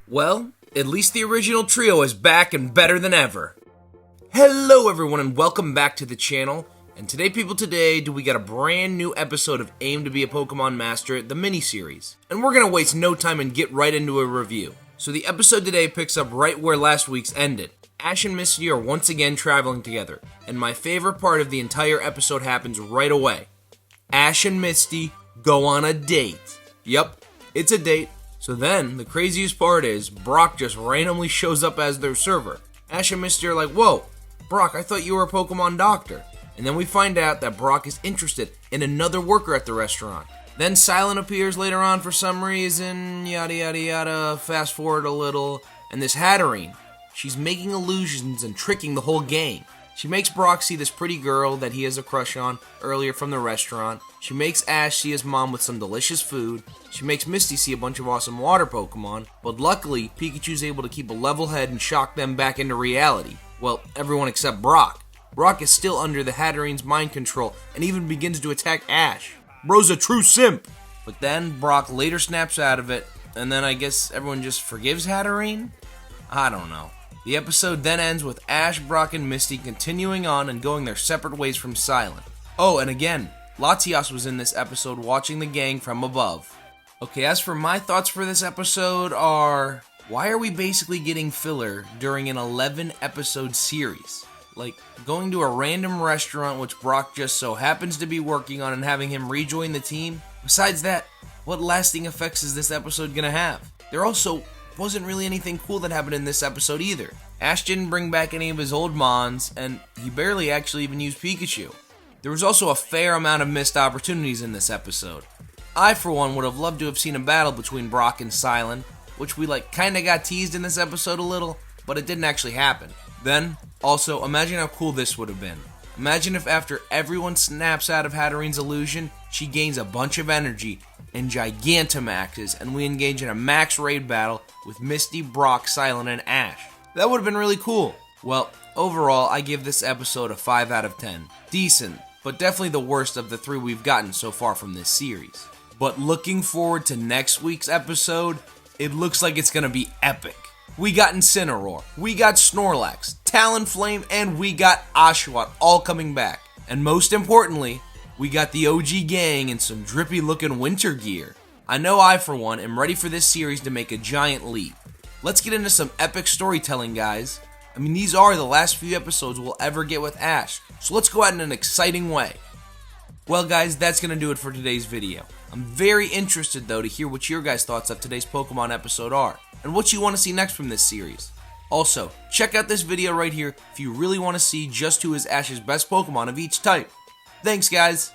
Well, at least the original trio is back and better than ever. Hello everyone and welcome back to the channel. And today we got a brand new episode of Aim to be a Pokemon Master, the mini-series. And we're gonna waste no time and get right into a review. So the episode today picks up right where last week's ended. Ash and Misty are once again traveling together, and my favorite part of the entire episode happens right away. Ash and Misty go on a date. Yup, it's a date. So then, the craziest part is, Brock just randomly shows up as their server. Ash and Misty are like, whoa, Brock, I thought you were a Pokemon doctor. And then we find out that Brock is interested in another worker at the restaurant. Then Cillian appears later on for some reason, yada yada yada, fast forward a little, and this Hatterene, she's making illusions and tricking the whole gang. She makes Brock see this pretty girl that he has a crush on earlier from the restaurant. She makes Ash see his mom with some delicious food. She makes Misty see a bunch of awesome water Pokemon. But luckily, Pikachu's able to keep a level head and shock them back into reality. Well, everyone except Brock. Brock is still under the Hatterene's mind control and even begins to attack Ash. Bro's a true simp! But then Brock later snaps out of it, and then I guess everyone just forgives Hatterene? I don't know. The episode then ends with Ash, Brock, and Misty continuing on and going their separate ways from Cillian. Oh, and again, Latias was in this episode watching the gang from above. Okay, as for my thoughts for this episode are, why are we basically getting filler during an 11-episode series? Like, going to a random restaurant which Brock just so happens to be working on and having him rejoin the team? Besides that, what lasting effects is this episode gonna have? There also wasn't really anything cool that happened in this episode either. Ash didn't bring back any of his old Mons, and he barely actually even used Pikachu. There was also a fair amount of missed opportunities in this episode. I, for one, would have loved to have seen a battle between Brock and Cillian, which we kinda got teased in this episode a little, but it didn't actually happen. Then, also, imagine how cool this would have been. Imagine if after everyone snaps out of Hatterene's illusion, she gains a bunch of energy and Gigantamaxes, and we engage in a max raid battle with Misty, Brock, Cillian, and Ash. That would have been really cool. Well, overall, I give this episode a 5 out of 10. Decent, but definitely the worst of the 3 we've gotten so far from this series. But looking forward to next week's episode, it looks like it's gonna be epic. We got Incineroar, we got Snorlax, Talonflame, and we got Oshawott all coming back. And most importantly, we got the OG gang in some drippy looking winter gear. I know I, for one, am ready for this series to make a giant leap. Let's get into some epic storytelling, guys. I mean, these are the last few episodes we'll ever get with Ash, so let's go out in an exciting way. Well guys, that's going to do it for today's video. I'm very interested though to hear what your guys' thoughts of today's Pokemon episode are, and what you want to see next from this series. Also, check out this video right here if you really want to see just who is Ash's best Pokemon of each type. Thanks guys!